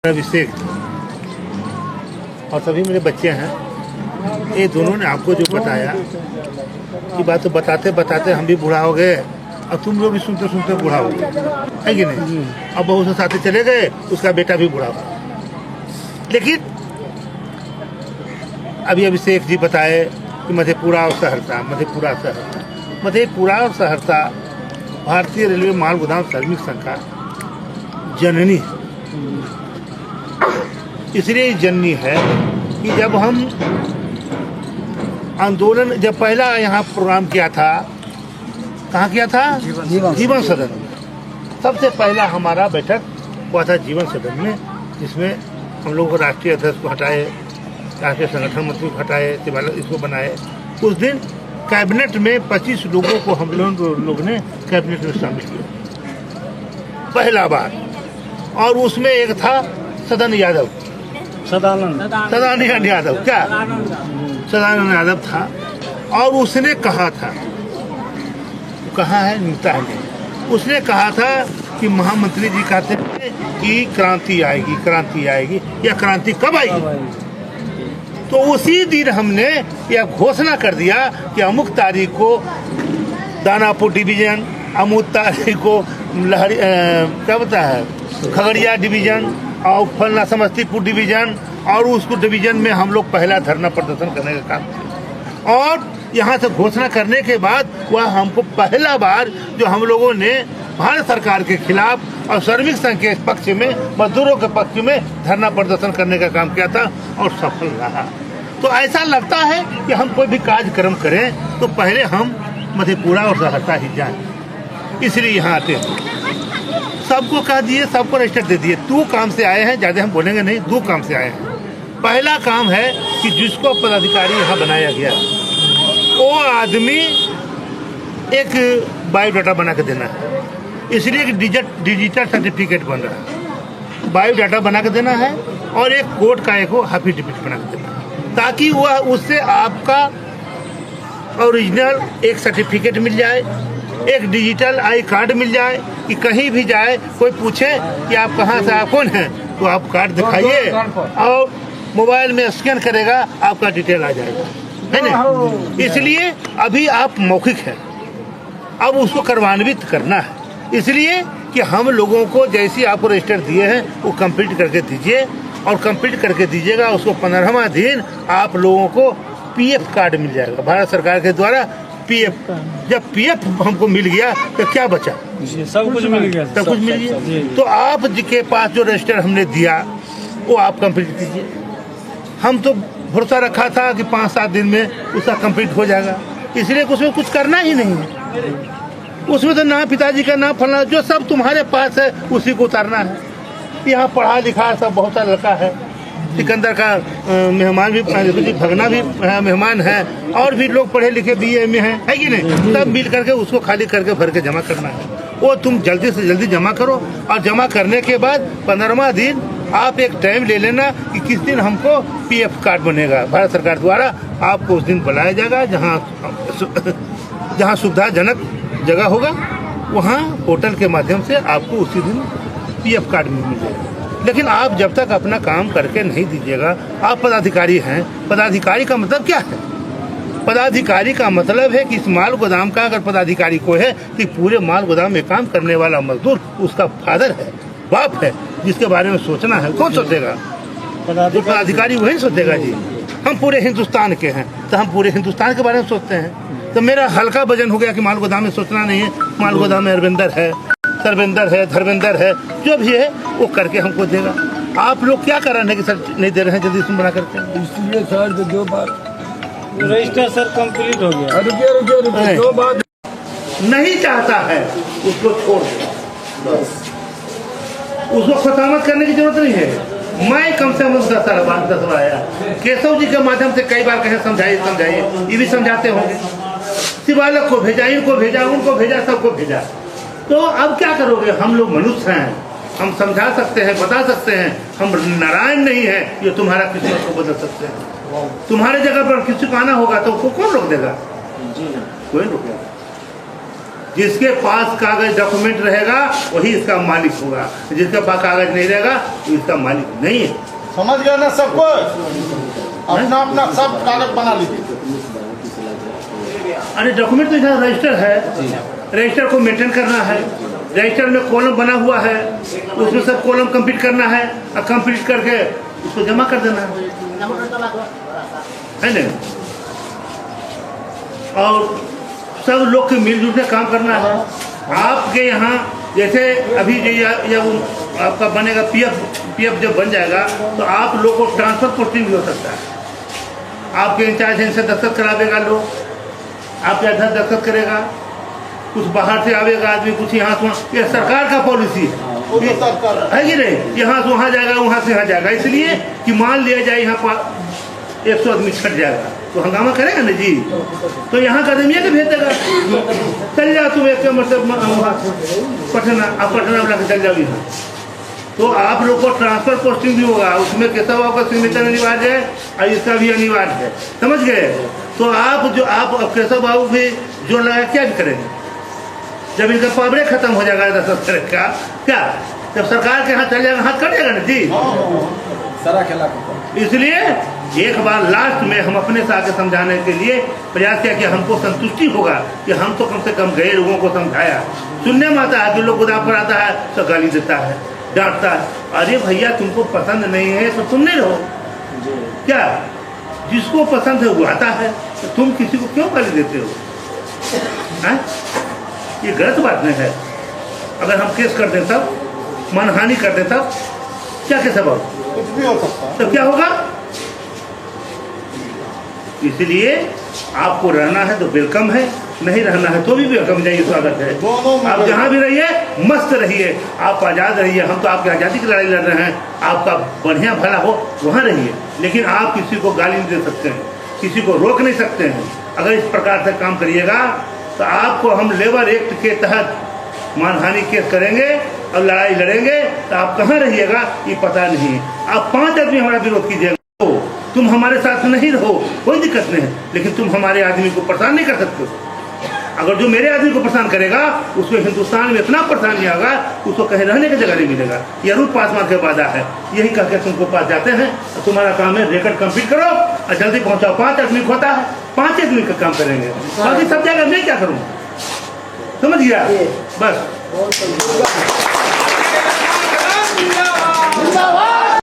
अभिषेक और सभी मेरे बच्चे हैं। ये दोनों ने आपको जो बताया कि बात तो बताते बताते हम भी बूढ़ा हो गए और तुम लोग भी सुनते सुनते बूढ़ा हो गए, है कि नहीं। अब बहू से साथ चले गए, उसका बेटा भी बूढ़ा हो। लेकिन अभी अभिषेक जी बताए कि मधेपुरा और सहरसा, मधेपुरा और सहरसा भारतीय रेलवे माल गोदाम श्रमिक संघ का जननी है। इसलिए जननी है कि जब हम आंदोलन, जब पहला यहाँ प्रोग्राम किया था, कहाँ किया था? जीवन सदन में। सबसे पहला हमारा बैठक हुआ था जीवन सदन में, जिसमें हम लोगों को राष्ट्रीय अध्यक्ष को हटाए, राष्ट्रीय संगठन मंत्री को हटाए, इसको बनाए। उस दिन कैबिनेट में 25 लोगों को हम लोग ने कैबिनेट में शामिल किया पहला बार। और उसमें एक था सदानंद यादव, सदानंद यादव, क्या सदानंद यादव था। और उसने कहा था, कहा है नीता है, उसने कहा था कि महामंत्री जी कहते थे कि क्रांति आएगी, क्रांति आएगी। यह क्रांति कब आएगी? तो उसी दिन हमने यह घोषणा कर दिया कि अमुक तारीख को दानापुर डिवीजन, अमुक तारीख को लहरी क्या बता है खगड़िया डिवीजन और फलना समस्तीपुर डिवीजन, और उसको डिवीजन में हम लोग पहला धरना प्रदर्शन करने का काम किया। और यहाँ से घोषणा करने के बाद वह हमको पहला बार जो हम लोगों ने भारत सरकार के खिलाफ और श्रमिक संघ के पक्ष में, मजदूरों के पक्ष में धरना प्रदर्शन करने का काम किया था और सफल रहा। तो ऐसा लगता है कि हम कोई भी कार्यक्रम करें तो पहले हम मधेपुरा और सहरसा ही जाएं, इसलिए यहाँ आते हैं। सबको कह दिए, सबको रजिस्टर दे दिए। 2 काम से आए हैं, ज़्यादा हम बोलेंगे नहीं, 2 काम से आए हैं। पहला काम है कि जिसको पदाधिकारी यहाँ बनाया गया वो आदमी एक बायोडाटा बना के देना है, इसलिए कि डिजिटल सर्टिफिकेट बन रहा है। बायोडाटा बना के देना है और एक कोर्ट का एक एफिडेविट बना के देना है, ताकि वह उससे आपका ओरिजिनल एक सर्टिफिकेट मिल जाए, एक डिजिटल आई कार्ड मिल जाए कि कहीं भी जाए कोई पूछे कि आप कहाँ से, आप कौन हैं, तो आप कार्ड दिखाइए और मोबाइल में स्कैन करेगा, आपका डिटेल आ जाएगा, है ना। इसलिए अभी आप मौखिक हैं, अब उसको कार्यान्वित करना है। इसलिए कि हम लोगों को जैसी आपको रजिस्टर दिए हैं वो कंप्लीट करके दीजिए, और कंप्लीट करके दीजिएगा उसको 15वां दिन आप लोगों को पीएफ कार्ड मिल जाएगा भारत सरकार के द्वारा। पीएफ, जब पीएफ हमको मिल गया तो क्या बचा? सब कुछ मिल गया, सब कुछ मिल गया। तो आप के पास जो रजिस्टर हमने दिया वो आप कंप्लीट कीजिए। हम तो भरोसा रखा था कि 5-7 दिन में उसका कंप्लीट हो जाएगा, इसलिए उसमें कुछ करना ही नहीं है। उसमें तो ना पिताजी का ना फलना, जो सब तुम्हारे पास है उसी को उतारना है। यहाँ पढ़ा लिखा सब बहुत सारा लड़का है, सिकंदर का मेहमान भी, भगना भी मेहमान है, और भी लोग पढ़े लिखे BA में है कि नहीं। सब मिल करके उसको खाली करके भर के जमा करना है। वो तुम जल्दी से जल्दी जमा करो, और जमा करने के बाद 15वां दिन आप एक टाइम ले लेना कि किस दिन हमको पीएफ कार्ड बनेगा। भारत सरकार द्वारा आपको उस दिन बुलाया जाएगा, जहाँ सुविधाजनक जगह होगा वहाँ पोर्टल के माध्यम से आपको उसी दिन पीएफ कार्ड मिल जाएगा। लेकिन आप जब तक अपना काम करके नहीं दीजिएगा, आप पदाधिकारी हैं। पदाधिकारी का मतलब क्या है? पदाधिकारी का मतलब है कि इस माल गोदाम का अगर पदाधिकारी कोई है कि पूरे माल गोदाम में काम करने वाला मजदूर उसका फादर है, बाप है, जिसके बारे में सोचना है। कौन सोचेगा? पदाधिकारी वही सोचेगा जी। हम पूरे हिंदुस्तान के हैं तो हम पूरे हिंदुस्तान के बारे में सोचते हैं। तो मेरा हल्का वजन हो गया कि माल गोदाम में सोचना नहीं है। माल गोदाम में अरविंदर है, सर्वेंदर है, धर्मेंद्र है, जो भी है वो करके हमको देगा। आप लोग क्या कराने की सर नहीं दे रहे हैं जल्दी से बना करके? इसलिए सर 2 बार रजिस्टर सर कंप्लीट हो गया। रुकिए 2 बार नहीं चाहता है उसको छोड़ दो, बस उसको खुशामद करने की जरूरत नहीं है। मैं कम से कम 10 बार आया, केशव जी के माध्यम से कई बार कहे समझाइए, ये भी समझाते होंगे। शिवालक को भेजा, इनको भेजा, उनको भेजा, सबको भेजा। तो अब क्या करोगे? हम लोग मनुष्य हैं, हम समझा सकते हैं, बता सकते हैं, हम नारायण नहीं है जो तुम्हारा किस्मत को बदल सकते हैं। तुम्हारे जगह पर किसी को आना होगा तो कौन रोक देगा? कोई रोकेगा। जिसके पास कागज डॉक्यूमेंट रहेगा वही इसका मालिक होगा, जिसके पास कागज नहीं रहेगा वो इसका मालिक नहीं है। समझ गया ना सबको? अपना अपना सब कागज बना लीजिए। अरे डॉक्यूमेंट तो इधर रजिस्टर है, रजिस्टर को मेंटेन करना है, रजिस्टर में कॉलम बना हुआ है, उसमें सब कॉलम कंप्लीट करना है और कंप्लीट करके उसको जमा कर देना है ना। और सब लोग के मिलजुल के काम करना है। आपके यहाँ जैसे अभी जब आपका बनेगा पीएफ जब बन जाएगा तो आप लोग को ट्रांसफर पोस्टिंग भी हो सकता है। आपके इंचार्ज इनसे दस्तखत करावेगा, लोग आपके आधार दस्तखत करेगा, कुछ बाहर से आवेगा आदमी, कुछ यहाँ से वहाँ। ये सरकार का पॉलिसी है कि नहीं, यहाँ से वहाँ जाएगा, वहाँ से यहाँ जाएगा, इसलिए कि मान लिया जाए यहाँ पर 100 आदमी छट जाएगा तो हंगामा करेगा ना जी, तो यहाँ का आदमी के भेज देगा, चल जाओ तुम एक मतलब पटना, आप पटना वाला के चल जाओ यहाँ। तो आप लोग को ट्रांसफर पोस्टिंग भी होगा, उसमें केशव बाबू का सिग्नेचर अनिवार्य है और इसका भी अनिवार्य है, समझ गए। तो आप केशव बाबू भी जोर लगा क्या भी करेंगे जब इनका पावरे खत्म हो जाएगा 10 तरह का, क्या जब सरकार के हाथ चल जाएगा, हाथ कट जाएगा ना जी, सारा खेला। इसलिए एक बार लास्ट में हम अपने से आके समझाने के लिए प्रयास किया कि हमको संतुष्टि होगा कि हम तो कम से कम गए लोगों को समझाया। सुनने में आता है कि लोग गोदाम पर आता है तो गाली देता है, डांटता है, अरे भैया तुमको पसंद नहीं है तो तुम नहीं रहो, क्या जिसको पसंद है वो आता है, तो तुम किसी को क्यों गाली देते हो? है? ये गलत बात नहीं है। अगर हम केस कर दें तब, मानहानि कर दें तब क्या केस है, कुछ भी हो सकता है, तो क्या होगा? इसलिए आपको रहना है तो वेलकम है, नहीं रहना है तो भी वेलकम जाइए, स्वागत है। आप जहाँ भी रहिए मस्त रहिए, आप आज़ाद रहिए। हम तो आपकी आज़ादी की लड़ाई लड़ रहे हैं, आपका बढ़िया भला हो वहाँ रहिए, लेकिन आप किसी को गाली नहीं दे सकते हैं, किसी को रोक नहीं सकते हैं। अगर इस प्रकार से काम करिएगा तो आपको हम लेबर एक्ट के तहत मानहानि केस करेंगे और लड़ाई लड़ेंगे, तो आप कहाँ रहिएगा ये पता नहीं। आप 5 आदमी हमारा विरोध कीजिएगा, तुम हमारे साथ नहीं रहो कोई दिक्कत नहीं है, लेकिन तुम हमारे आदमी को परेशान नहीं कर सकते हो। अगर जो मेरे आदमी को परेशान करेगा उसको हिंदुस्तान में इतना परेशान नहीं होगा, उसको कहीं रहने की जगह नहीं मिलेगा। यह रूट पासवान के वादा है, यही कहकर तुमको पास जाते हैं। तुम्हारा काम है रिकॉर्ड कंप्लीट करो और जल्दी पहुंचाओ। 5 आदमी होता है, 5 आदमी का काम करेंगे, बाकी सब जगह मैं क्या करूँगा, समझ गया? बस